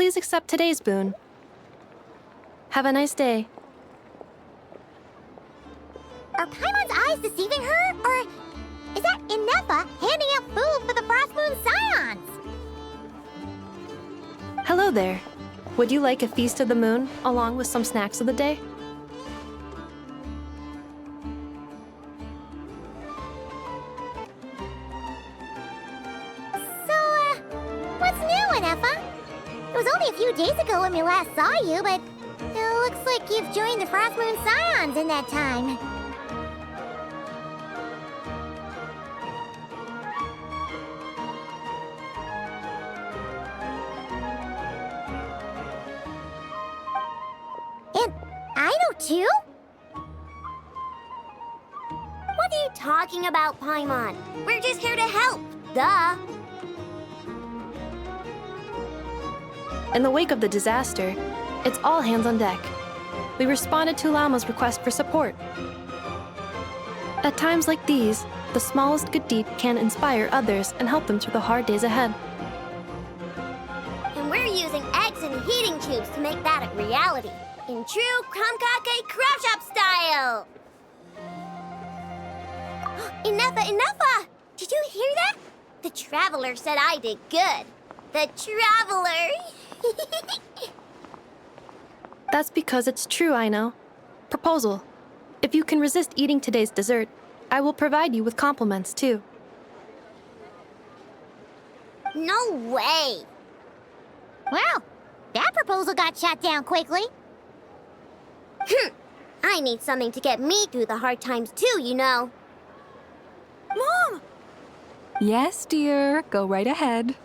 please accept today's boon. Have a nice day. Are Paimon's eyes deceiving her? Or is that Inefa handing out food for the Frost Moon Scions? Hello there. Would you like a feast of the moon, along with some snacks of the day? What's new, Inefa? It was only a few days ago when we last saw you, but it looks like you've joined the Frost Moon Scions in that time. And I know too? What are you talking about, Paimon? We're just here to help. Duh. In the wake of the disaster, it's all hands on deck. We responded to Lama's request for support. At times like these, the smallest good deed can inspire others and help them through the hard days ahead. And we're using eggs and heating tubes to make that a reality. In true Krumkake Crush-Up style! Inefa! Did you hear that? The Traveler said I did good. The Traveler! That's because it's true, I know. Proposal. If you can resist eating today's dessert, I will provide you with compliments, too. No way! Well, that proposal got shot down quickly. I need something to get me through the hard times, too, you know. Mom! Yes, dear. Go right ahead.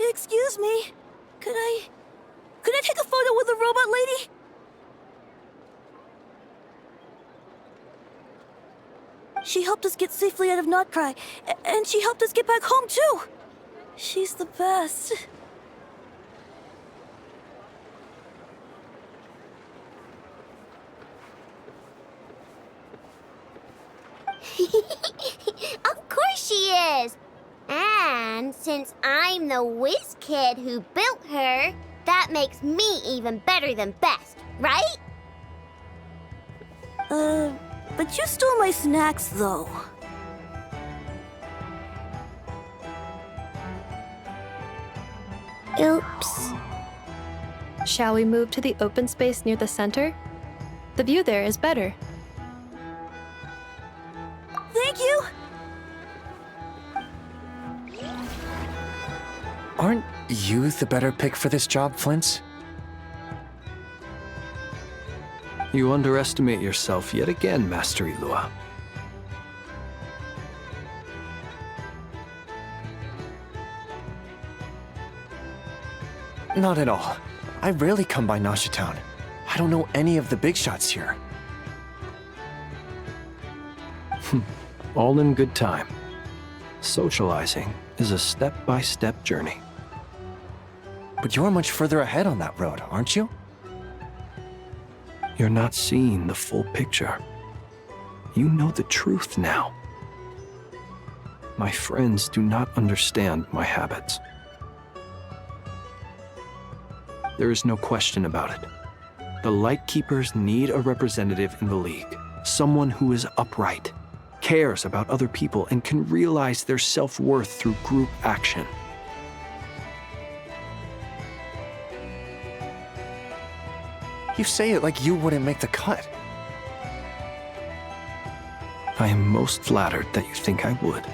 Excuse me. Could I take a photo with the robot lady? She helped us get safely out of Nod-Krai, and she helped us get back home, too. She's the best. Of course she is! And since I'm the whiz kid who built her, that makes me even better than best, right? But you stole my snacks, though. Oops. Shall we move to the open space near the center? The view there is better. Thank you! Aren't you the better pick for this job, Flint? You underestimate yourself yet again, Master Ilua. Not at all. I rarely come by Nasha Town. I don't know any of the big shots here. All in good time. Socializing is a step-by-step journey. But you're much further ahead on that road, aren't you? You're not seeing the full picture. You know the truth now. My friends do not understand my habits. There is no question about it. The Lightkeepers need a representative in the League. Someone who is upright, cares about other people, and can realize their self-worth through group action. You say it like you wouldn't make the cut. I am most flattered that you think I would.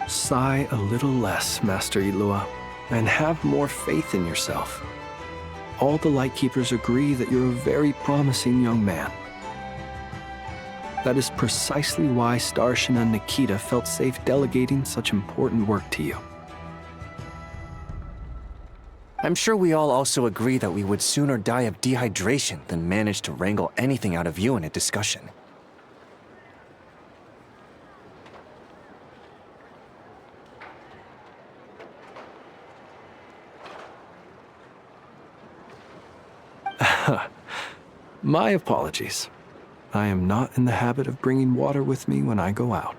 Sigh a little less, Master Ilua, and have more faith in yourself. All the Lightkeepers agree that you're a very promising young man. That is precisely why Starshina Nikita felt safe delegating such important work to you. I'm sure we all also agree that we would sooner die of dehydration than manage to wrangle anything out of you in a discussion. My apologies. I am not in the habit of bringing water with me when I go out.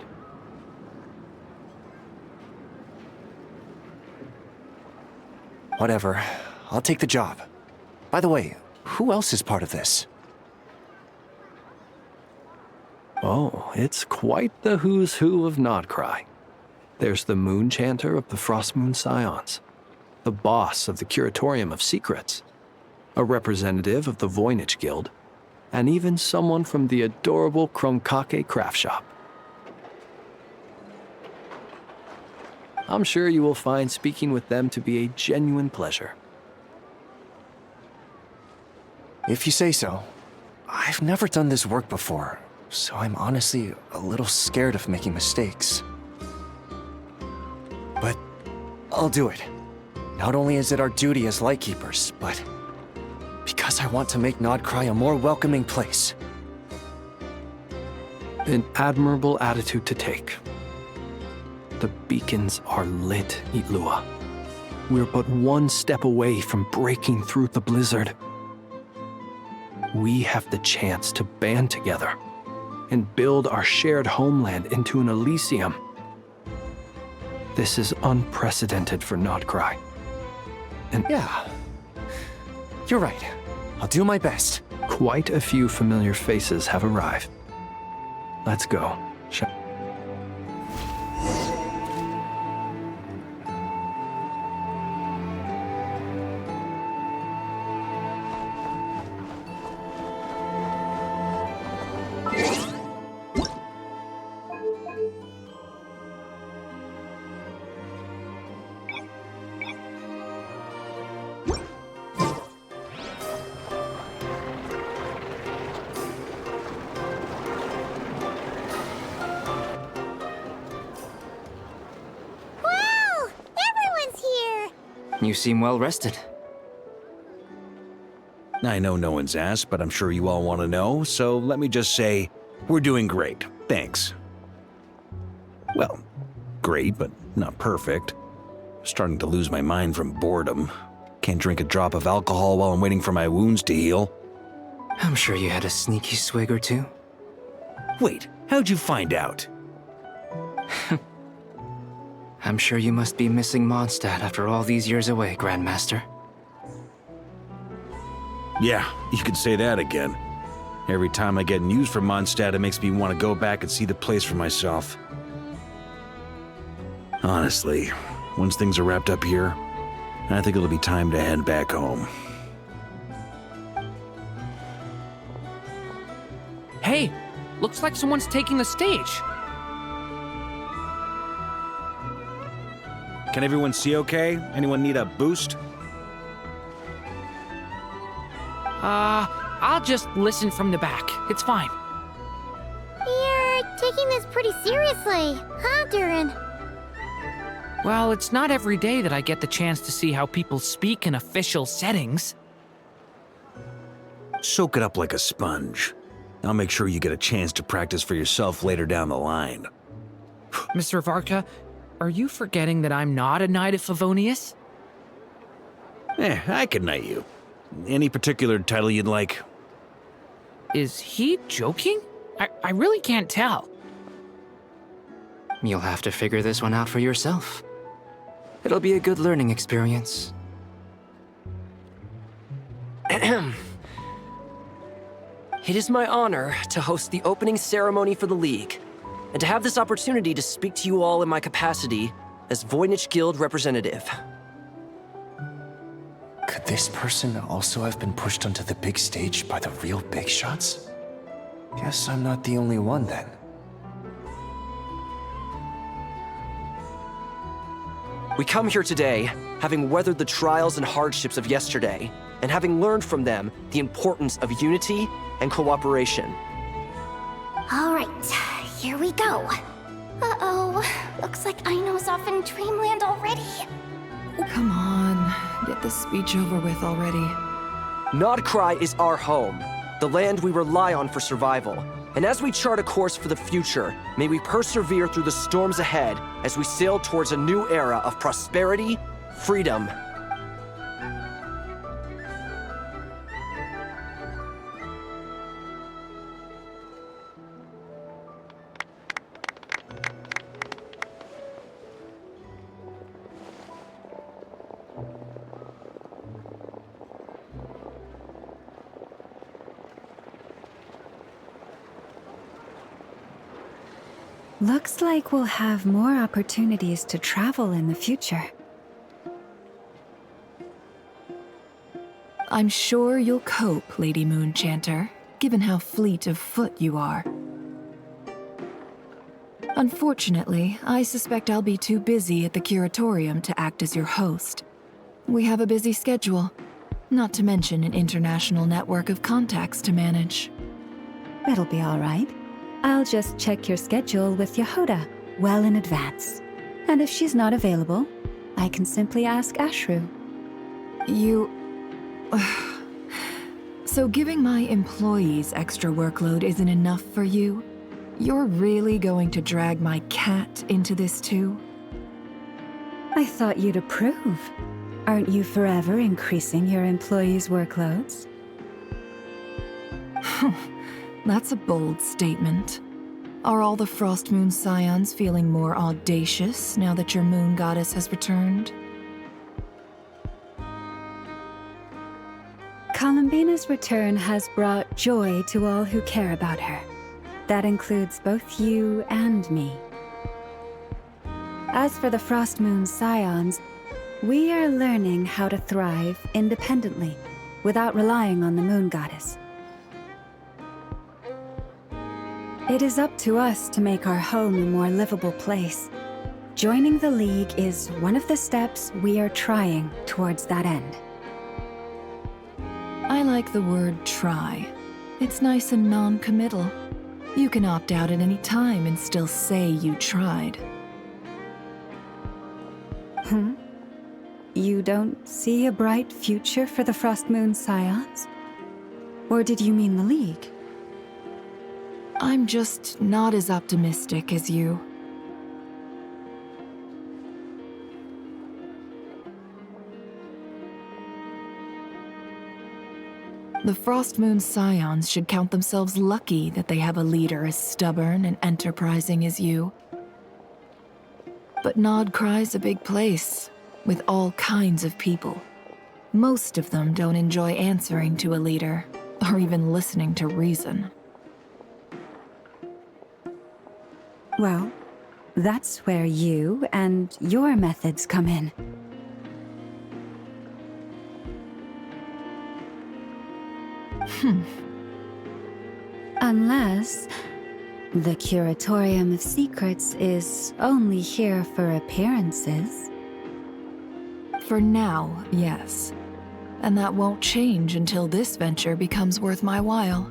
Whatever. I'll take the job. By the way, who else is part of this? Oh, it's quite the who's who of Nod-Krai. There's the Moon Chanter of the Frost Moon Scions, the boss of the Curatorium of Secrets, a representative of the Voynich Guild, and even someone from the adorable Kromkake craft shop. I'm sure you will find speaking with them to be a genuine pleasure. If you say so. I've never done this work before, so I'm honestly a little scared of making mistakes. But I'll do it. Not only is it our duty as Lightkeepers, but because I want to make Nod-Krai a more welcoming place. An admirable attitude to take. The beacons are lit, Itlua. We're but one step away from breaking through the blizzard. We have the chance to band together and build our shared homeland into an Elysium. This is unprecedented for Nod-Krai. And Yeah. You're right. I'll do my best. quite a few familiar faces have arrived. Let's go. Wow! Everyone's here! You seem well rested. I know no one's asked, but I'm sure you all want to know, so let me just say, we're doing great. Thanks. Well, great, but not perfect. Starting to lose my mind from boredom. Can't drink a drop of alcohol while I'm waiting for my wounds to heal. I'm sure you had a sneaky swig or two. Wait, how'd you find out? I'm sure you must be missing Mondstadt after all these years away, Grandmaster. Yeah, you could say that again. Every time I get news from Mondstadt, it makes me want to go back and see the place for myself. Honestly, once things are wrapped up here, I think it'll be time to head back home. Hey, looks like someone's taking the stage. Can everyone see okay? Anyone need a boost? I'll just listen from the back. It's fine. You're taking this pretty seriously, huh, Durin? Well, it's not every day that I get the chance to see how people speak in official settings. Soak it up like a sponge. I'll make sure you get a chance to practice for yourself later down the line. Mr. Varka, are you forgetting that I'm not a Knight of Favonius? I can knight you. Any particular title you'd like? Is he joking? I really can't tell. You'll have to figure this one out for yourself. It'll be a good learning experience. It is my honor to host the opening ceremony for the League, and to have this opportunity to speak to you all in my capacity as Voynich Guild representative. Could this person also have been pushed onto the big stage by the real big shots? Guess I'm not the only one then. We come here today, having weathered the trials and hardships of yesterday, and having learned from them the importance of unity and cooperation. All right, here we go. Uh-oh, looks like Aino's off in Dreamland already. Come on, get this speech over with already. Nod-Krai is our home, the land we rely on for survival. And as we chart a course for the future, may we persevere through the storms ahead as we sail towards a new era of prosperity, freedom, Looks like we'll have more opportunities to travel in the future. I'm sure you'll cope, Lady Moonchanter, given how fleet of foot you are. Unfortunately, I suspect I'll be too busy at the curatorium to act as your host. We have a busy schedule, not to mention an international network of contacts to manage. That'll be all right. I'll just check your schedule with Yehoda well in advance. And if she's not available, I can simply ask Ashru. You... So giving my employees extra workload isn't enough for you? You're really going to drag my cat into this too? I thought you'd approve. Aren't you forever increasing your employees' workloads? That's a bold statement. Are all the Frost Moon Scions feeling more audacious now that your moon goddess has returned? Columbina's return has brought joy to all who care about her. That includes both you and me. As for the Frost Moon Scions, we are learning how to thrive independently, without relying on the moon goddess. It is up to us to make our home a more livable place. Joining the League is one of the steps we are trying towards that end. I like the word try. It's nice and non-committal. You can opt out at any time and still say you tried. You don't see a bright future for the Frost Moon Scions? Or did you mean the League? I'm just not as optimistic as you. The Frost Moon Scions should count themselves lucky that they have a leader as stubborn and enterprising as you. But Nod-Krai's a big place, with all kinds of people. Most of them don't enjoy answering to a leader, or even listening to reason. Well, that's where you and your methods come in. Unless the Curatorium of Secrets is only here for appearances. For now, yes. And that won't change until this venture becomes worth my while.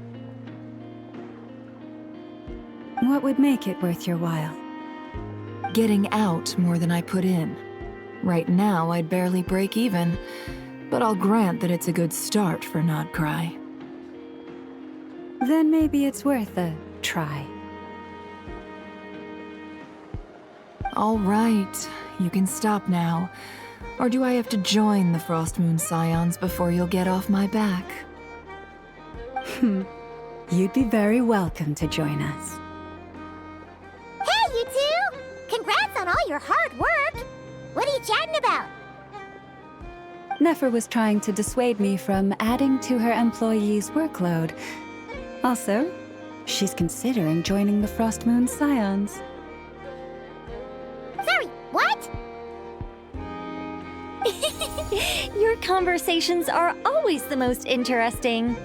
What would make it worth your while? Getting out more than I put in. Right now, I'd barely break even, but I'll grant that it's a good start for Nod-Krai. Then maybe it's worth a try. All right, you can stop now. Or do I have to join the Frost Moon Scions before you'll get off my back? You'd be very welcome to join us. Hey, you two! Congrats on all your hard work! What are you chatting about? Nefer was trying to dissuade me from adding to her employees' workload. Also, she's considering joining the Frost Moon Scions. Sorry, what? Your conversations are always the most interesting.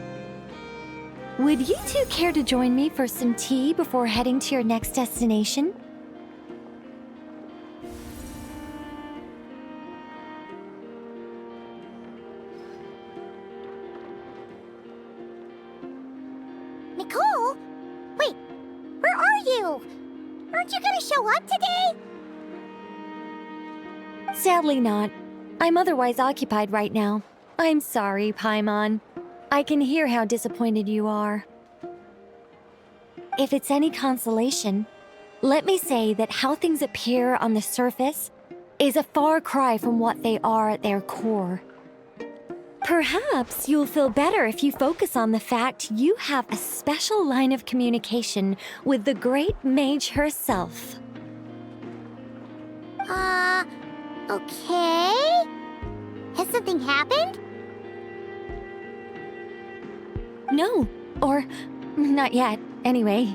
Would you two care to join me for some tea before heading to your next destination? Nicole? Wait, where are you? Aren't you gonna show up today? Sadly not. I'm otherwise occupied right now. I'm sorry, Paimon. I can hear how disappointed you are. If it's any consolation, let me say that how things appear on the surface is a far cry from what they are at their core. Perhaps you'll feel better if you focus on the fact you have a special line of communication with the great mage herself. Okay? Has something happened? No, or not yet, anyway.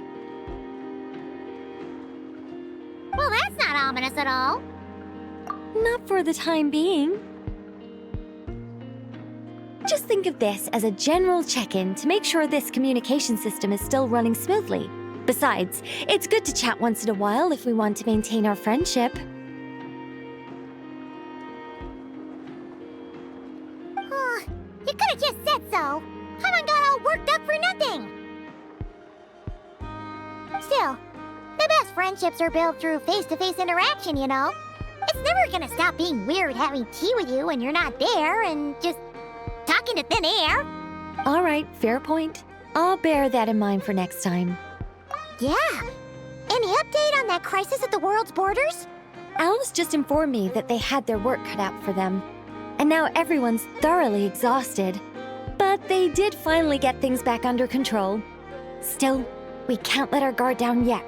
ominous at all. Not for the time being. Just think of this as a general check-in to make sure this communication system is still running smoothly. Besides, it's good to chat once in a while if we want to maintain our friendship. You could've just said so. Haven't got all worked up for nothing. Still, the best friendships are built through face-to-face interaction, you know? It's never gonna stop being weird having tea with you when you're not there and just talking to thin air. All right, fair point. I'll bear that in mind for next time. Yeah. Any update on that crisis at the world's borders? Alice just informed me that they had their work cut out for them. And now everyone's thoroughly exhausted. But they did finally get things back under control. Still, we can't let our guard down yet.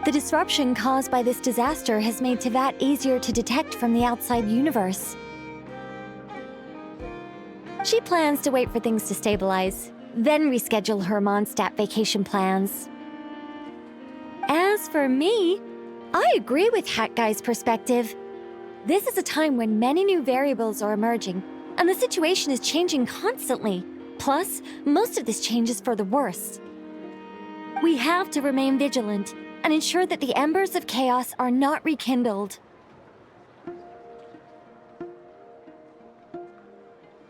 The disruption caused by this disaster has made Teyvat easier to detect from the outside universe. She plans to wait for things to stabilize, then reschedule her Mondstadt vacation plans. As for me, I agree with Hat Guy's perspective. This is a time when many new variables are emerging, and the situation is changing constantly. Plus, most of this change is for the worse. We have to remain vigilant and ensure that the embers of chaos are not rekindled.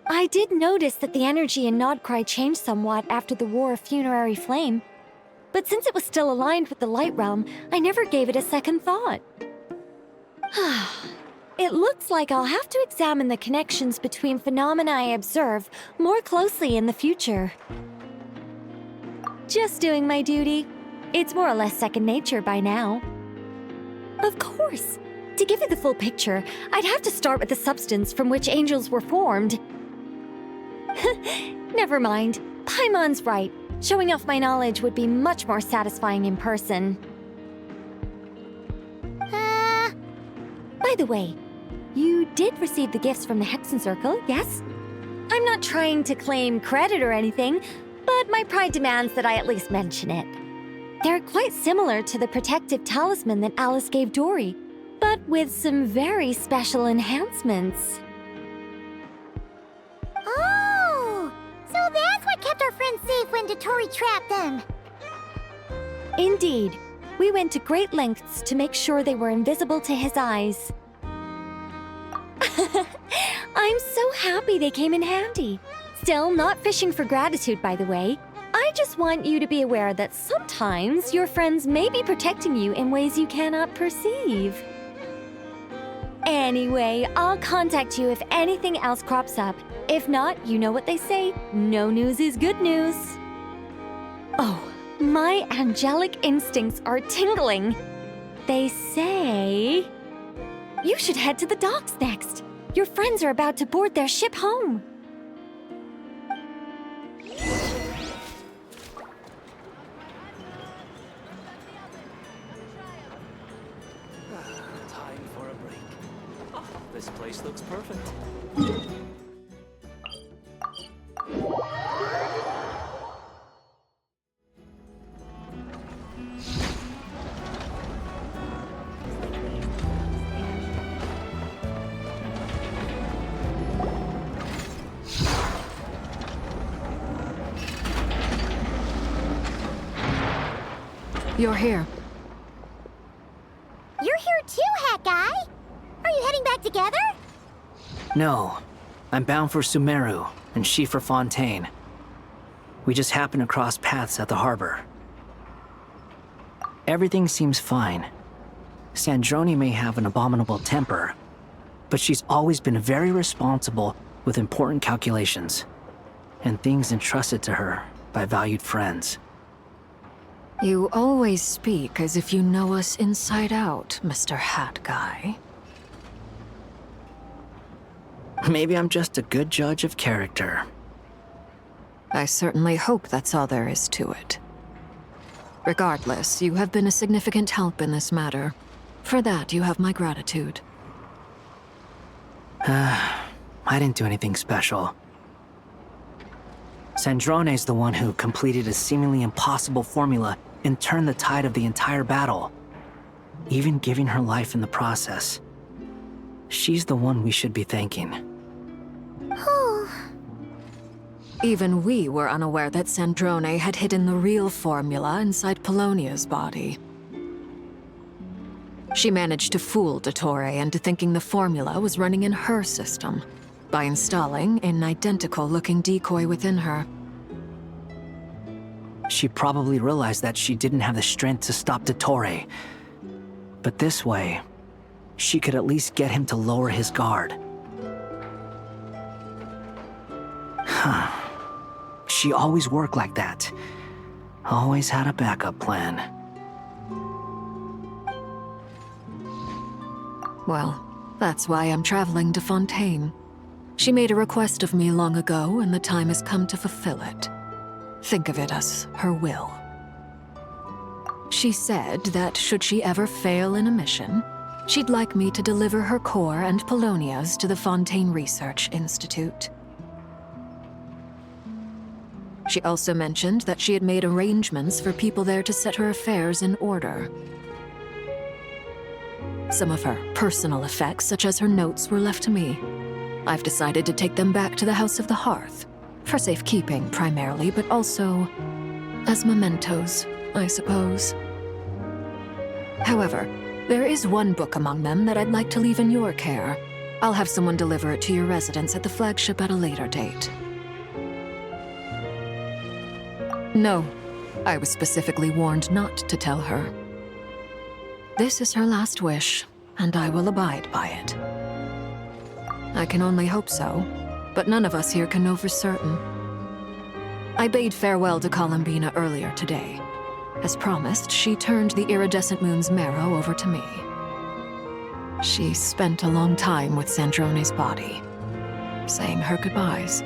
I did notice that the energy in Nod-Krai changed somewhat after the War of Funerary Flame, but since it was still aligned with the Light Realm, I never gave it a second thought. It looks like I'll have to examine the connections between phenomena I observe more closely in the future. Just doing my duty. It's more or less second nature by now. Of course. To give you the full picture, I'd have to start with the substance from which angels were formed. Never mind. Paimon's right. Showing off my knowledge would be much more satisfying in person. By the way, you did receive the gifts from the Hexen Circle, yes? I'm not trying to claim credit or anything, but my pride demands that I at least mention it. They're quite similar to the protective talisman that Alice gave Dory, but with some very special enhancements. Oh! So that's what kept our friends safe when Dory trapped them. Indeed. We went to great lengths to make sure they were invisible to his eyes. I'm so happy they came in handy. Still, not fishing for gratitude, by the way. I just want you to be aware that sometimes your friends may be protecting you in ways you cannot perceive. Anyway, I'll contact you if anything else crops up. If not, you know what they say, no news is good news. Oh, my angelic instincts are tingling. They say you should head to the docks next. Your friends are about to board their ship home. Time for a break. Oh, this place looks perfect. You're here. You're here too, Hat Guy! Are you heading back together? No. I'm bound for Sumeru, and she for Fontaine. We just happened to cross paths at the harbor. Everything seems fine. Sandrone may have an abominable temper, but she's always been very responsible with important calculations, and things entrusted to her by valued friends. You always speak as if you know us inside out, Mr. Hat Guy. Maybe I'm just a good judge of character. I certainly hope that's all there is to it. Regardless, you have been a significant help in this matter. For that, you have my gratitude. I didn't do anything special. Sandrone's the one who completed a seemingly impossible formula and turned the tide of the entire battle. even giving her life in the process. She's the one we should be thanking. Even we were unaware that Sandrone had hidden the real formula inside Polonia's body. She managed to fool dottore into thinking the formula was running in her system by installing an identical-looking decoy within her. She probably realized that she didn't have the strength to stop dottore. But this way, she could at least get him to lower his guard. She always worked like that. Always had a backup plan. Well, that's why I'm traveling to Fontaine. She made a request of me long ago, and the time has come to fulfill it. Think of it as her will. She said that should she ever fail in a mission, she'd like me to deliver her core and Polonia's to the Fontaine Research Institute. She also mentioned that she had made arrangements for people there to set her affairs in order. Some of her personal effects, such as her notes, were left to me. I've decided to take them back to the House of the Hearth, for safekeeping primarily, but also as mementos, I suppose. However, there is one book among them that I'd like to leave in your care. I'll have someone deliver it to your residence at the flagship at a later date. No, I was specifically warned not to tell her. This is her last wish, and I will abide by it. I can only hope so, but none of us here can know for certain. I bade farewell to Columbina earlier today. As promised, she turned the iridescent moon's marrow over to me. She spent a long time with Sandrone's body, saying her goodbyes.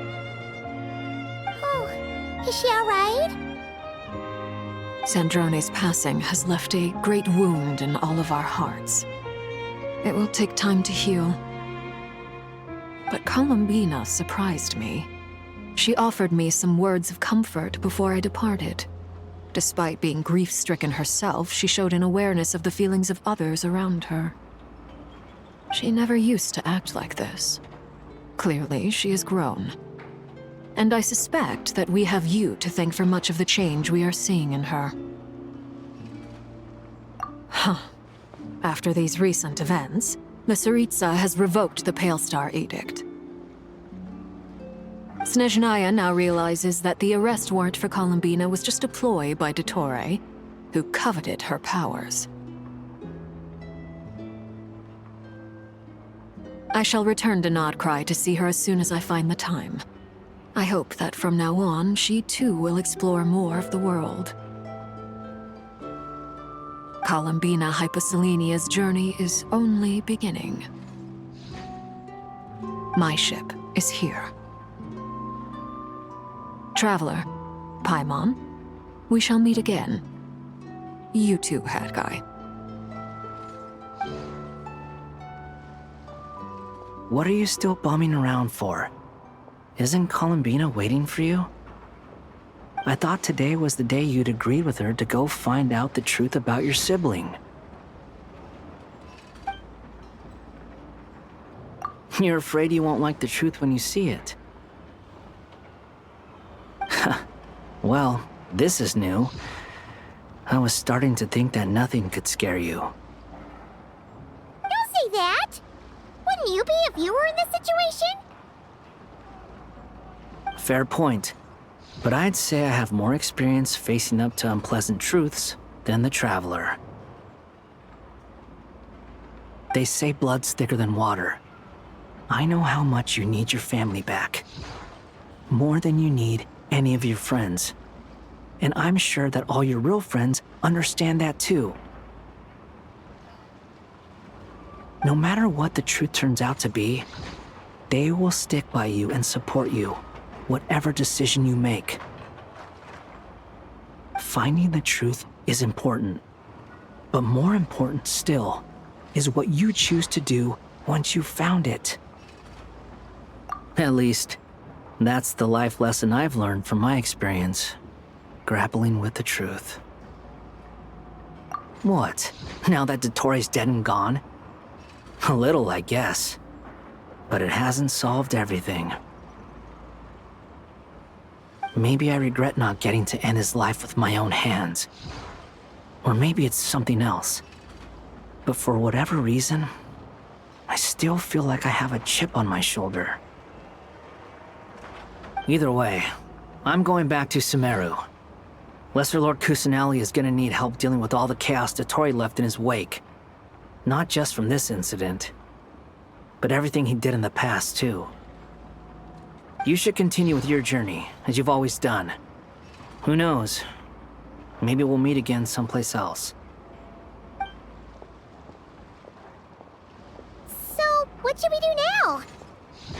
Is she alright? Sandrone's passing has left a great wound in all of our hearts. It will take time to heal. But Columbina surprised me. She offered me some words of comfort before I departed. Despite being grief-stricken herself, she showed an awareness of the feelings of others around her. She never used to act like this. Clearly, she has grown. And I suspect that we have you to thank for much of the change we are seeing in her. After these recent events, the Tsaritsa has revoked the Pale Star Edict. Snezhnaya now realizes that the arrest warrant for Columbina was just a ploy by dottore, who coveted her powers. I shall return to Nod-Krai to see her as soon as I find the time. I hope that from now on, she too will explore more of the world. Columbina Hyposelenia's journey is only beginning. My ship is here. Traveler, Paimon, we shall meet again. You too, Hat Guy. What are you still bumming around for? Isn't Columbina waiting for you? I thought today was the day you'd agreed with her to go find out the truth about your sibling. You're afraid you won't like the truth when you see it. Well, this is new. I was starting to think that nothing could scare you. Don't say that! Wouldn't you be if you were in this situation? Fair point. But I'd say I have more experience facing up to unpleasant truths than the Traveler. They say blood's thicker than water. I know how much you need your family back. More than you need any of your friends. And I'm sure that all your real friends understand that too. No matter what the truth turns out to be, they will stick by you and support you, whatever decision you make. Finding the truth is important, but more important still is what you choose to do once you've found it. At least, that's the life lesson I've learned from my experience, grappling with the truth. What? Now that Dottoro's dead and gone? A little, I guess. But it hasn't solved everything. Maybe I regret not getting to end his life with my own hands. Or maybe it's something else. But for whatever reason, I still feel like I have a chip on my shoulder. Either way, I'm going back to Sumeru. Lesser Lord Kusanali is gonna need help dealing with all the chaos Dottori left in his wake. Not just from this incident, but everything he did in the past, too. You should continue with your journey, as you've always done. Who knows? Maybe we'll meet again someplace else. So, what should we do now?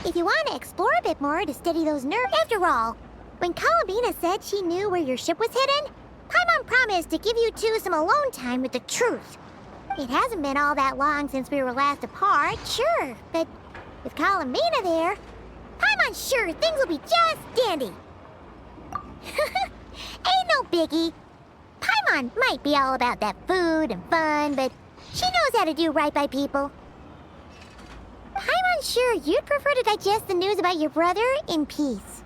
If you want to explore a bit more to steady those nerves, after all, when Columbina said she knew where your ship was hidden, Paimon promised to give you two some alone time with the truth. It hasn't been all that long since we were last apart, sure, but with Columbina there, Paimon's sure things will be just dandy. Ain't no biggie. Paimon might be all about that food and fun, but she knows how to do right by people. Paimon's sure you'd prefer to digest the news about your brother in peace.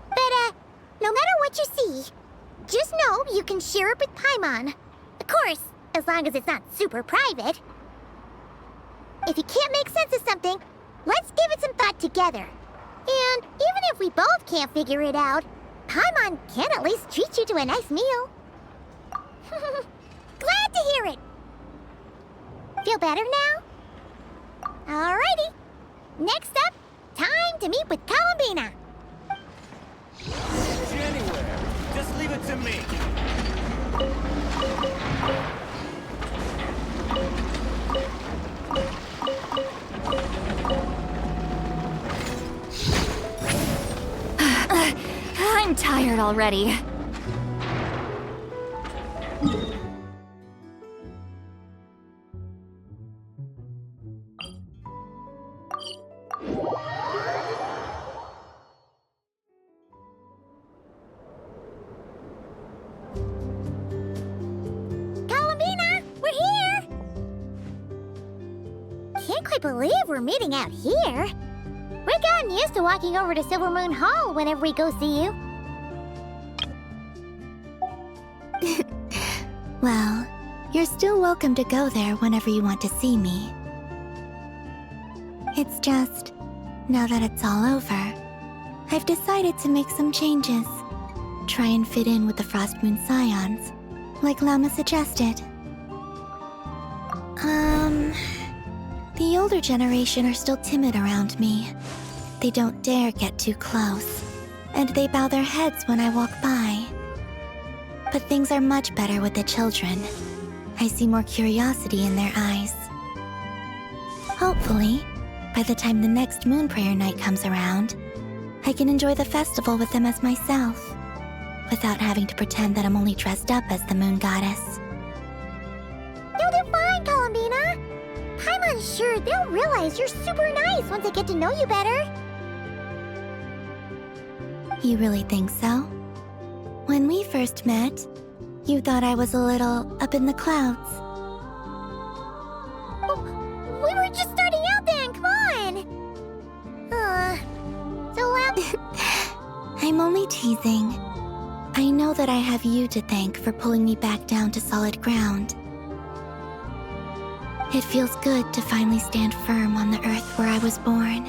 But, no matter what you see, just know you can share it with Paimon. Of course, as long as it's not super private. If you can't make sense of something, let's give it some thought together. And even if we both can't figure it out, Paimon can at least treat you to a nice meal. Glad to hear it. Feel better now? Alrighty. Next up, time to meet with Columbina. Anywhere. Just leave it to me. I'm tired already. Columbina, we're here! Can't quite believe we're meeting out here. We've gotten used to walking over to Silver Moon Hall whenever we go see you. Well, you're still welcome to go there whenever you want to see me. It's just, now that it's all over, I've decided to make some changes. Try and fit in with the Frost Moon Scions, like Lama suggested. The older generation are still timid around me. They don't dare get too close, and they bow their heads when I walk by. But things are much better with the children. I see more curiosity in their eyes. Hopefully, by the time the next Moon Prayer Night comes around, I can enjoy the festival with them as myself, without having to pretend that I'm only dressed up as the Moon Goddess. You'll do fine, Columbina. Paimon's sure they'll realize you're super nice once they get to know you better. You really think so? When we first met, you thought I was a little up in the clouds. Oh, we were just starting out then, come on! I'm only teasing. I know that I have you to thank for pulling me back down to solid ground. It feels good to finally stand firm on the earth where I was born.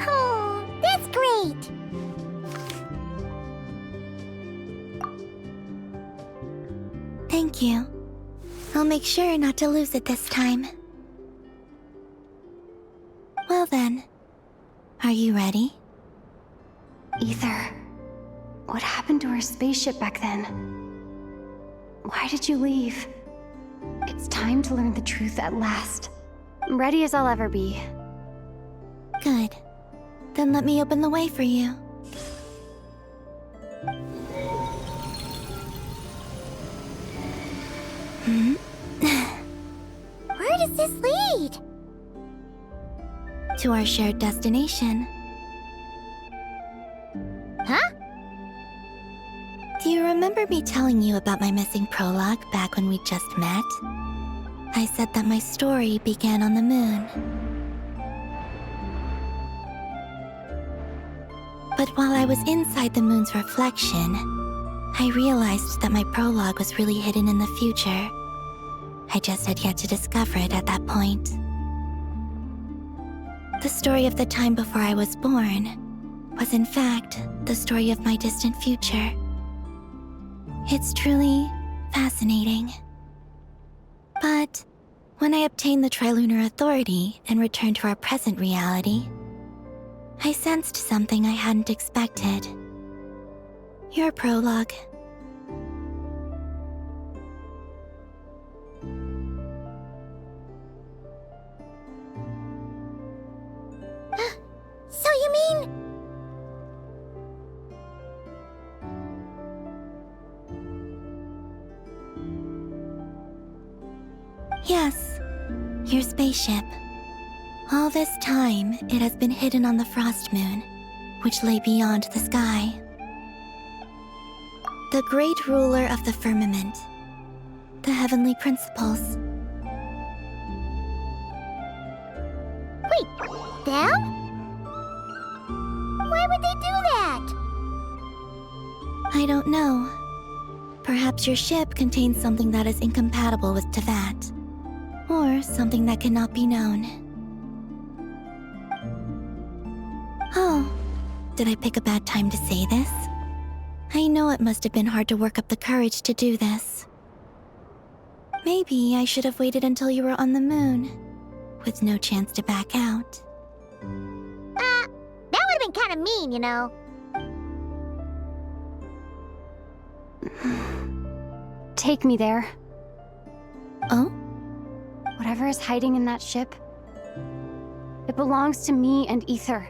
Oh, that's great! Thank you. I'll make sure not to lose it this time. Well then, are you ready? Ether, what happened to our spaceship back then? Why did you leave? It's time to learn the truth at last. I'm ready as I'll ever be. Good. Then let me open the way for you. Where does this lead? To our shared destination. Huh? remember me telling you about my missing prologue back when we just met? I said that my story began on the moon. But while I was inside the moon's reflection, I realized that my prologue was really hidden in the future. I just had yet to discover it at that point. The story of the time before I was born was in fact the story of my distant future. It's truly fascinating. But when I obtained the Trilunar Authority and returned to our present reality, I sensed something I hadn't expected. Your prologue. So you mean... Yes, your spaceship. All this time, it has been hidden on the Frost Moon, which lay beyond the sky. The great ruler of the firmament. The heavenly principles. Wait, them? Why would they do that? I don't know. Perhaps your ship contains something that is incompatible with Tevat. Or something that cannot be known. Oh, did I pick a bad time to say this? I know it must have been hard to work up the courage to do this. Maybe I should have waited until you were on the moon, with no chance to back out. That would've been kinda mean, you know. Take me there. Oh? Whatever is hiding in that ship, it belongs to me and Ether.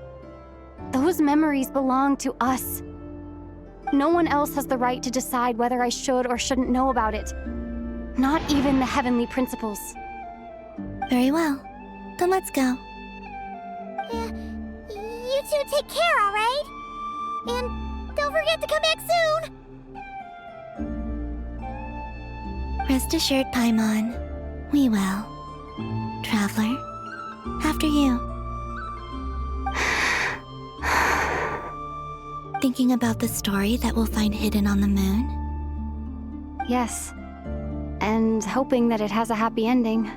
Those memories belong to us. No one else has the right to decide whether I should or shouldn't know about it. Not even the heavenly principles. Very well. Then let's go. Yeah, you two take care, alright? And don't forget to come back soon! Rest assured, Paimon. We will. Traveler, after you. Thinking about the story that we'll find hidden on the moon? Yes. And hoping that it has a happy ending.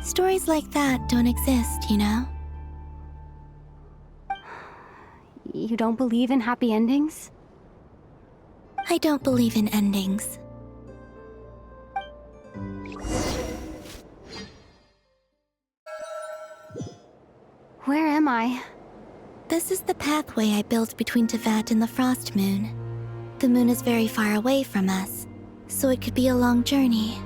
Stories like that don't exist, you know? You don't believe in happy endings? I don't believe in endings. Where am I? This is the pathway I built between Tevat and the Frost Moon. The moon is very far away from us, so it could be a long journey.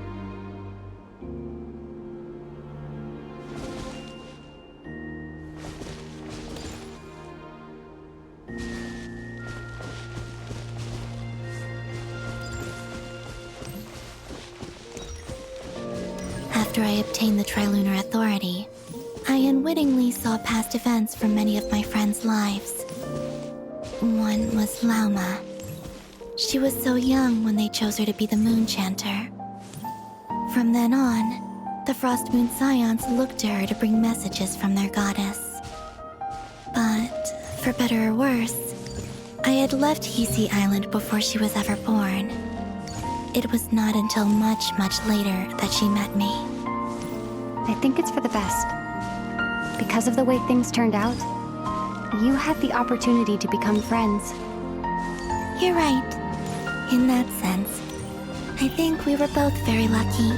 After I obtained the Trilunar Authority, I unwittingly saw past events from many of my friends' lives. One was Lauma. She was so young when they chose her to be the Moon Chanter. From then on, the Frost Moon Scions looked to her to bring messages from their goddess. But, for better or worse, I had left Hisi Island before she was ever born. It was not until much, much later that she met me. I think it's for the best. Because of the way things turned out, you had the opportunity to become friends. You're right. In that sense, I think we were both very lucky.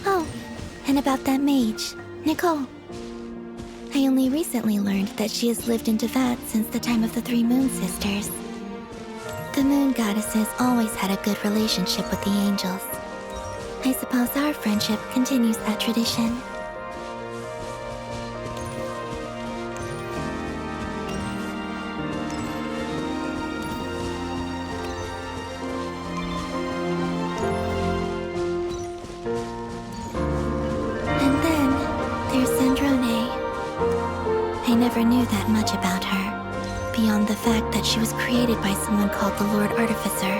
Oh, and about that mage, Nicole. I only recently learned that she has lived in Tevat since the time of the Three Moon Sisters. The Moon Goddesses always had a good relationship with the angels. I suppose our friendship continues that tradition. never knew that much about her, beyond the fact that she was created by someone called the Lord Artificer.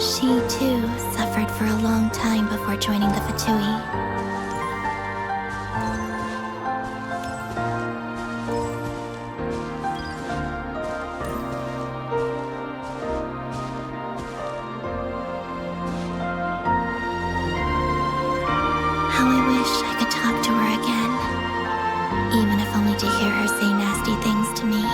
She, too, suffered for a long time before joining the Fatui. How I wish I could talk to her again, even if only to hear her say nasty things to me.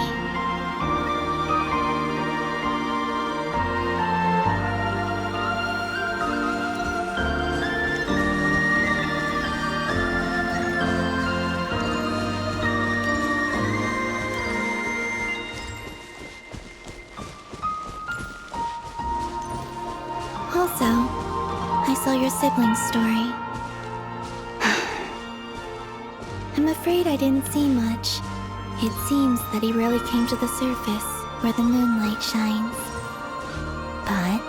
Also, I saw your sibling's story. I'm afraid I didn't see much. It seems that he rarely came to the surface, where the moonlight shines. But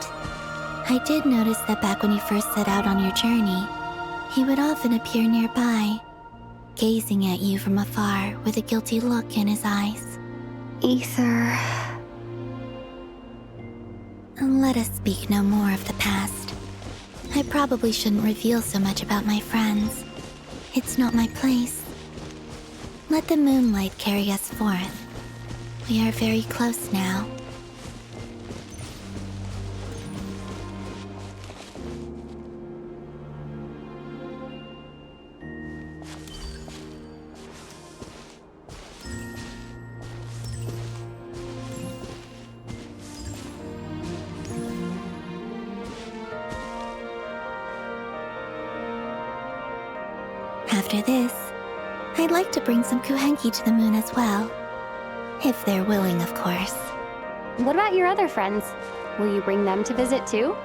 I did notice that back when you first set out on your journey, he would often appear nearby, gazing at you from afar with a guilty look in his eyes. Ether. Let us speak no more of the past. I probably shouldn't reveal so much about my friends. It's not my place. Let the moonlight carry us forth. We are very close now. After this, I'd like to bring some kuhenki to the moon as well. If they're willing, of course. What about your other friends? Will you bring them to visit too?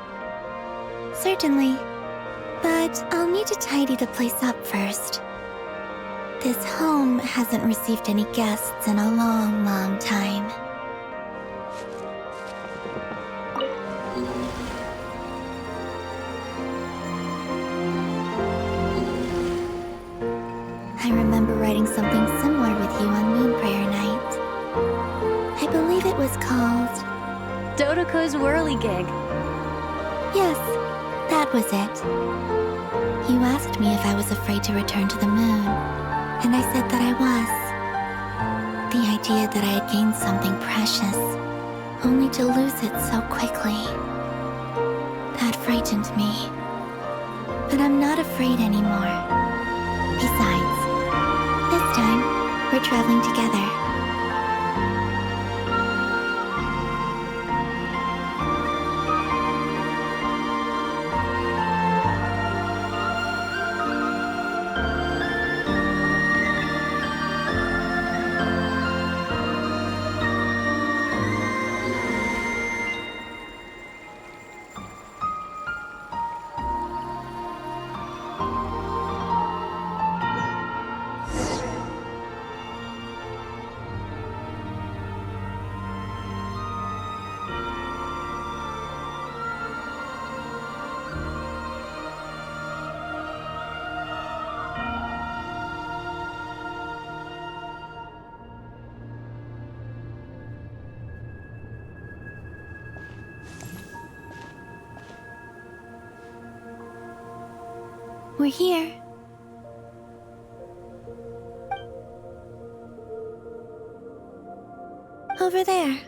Certainly. But I'll need to tidy the place up first. This home hasn't received any guests in a long, long time. I remember writing something similar with you on Moon Prayer Night. I believe it was called... Dodoko's Whirligig. Yes, that was it. You asked me if I was afraid to return to the moon, and I said that I was. The idea that I had gained something precious, only to lose it so quickly. That frightened me. But I'm not afraid anymore. Besides, this time, we're traveling together. We're here. Over there.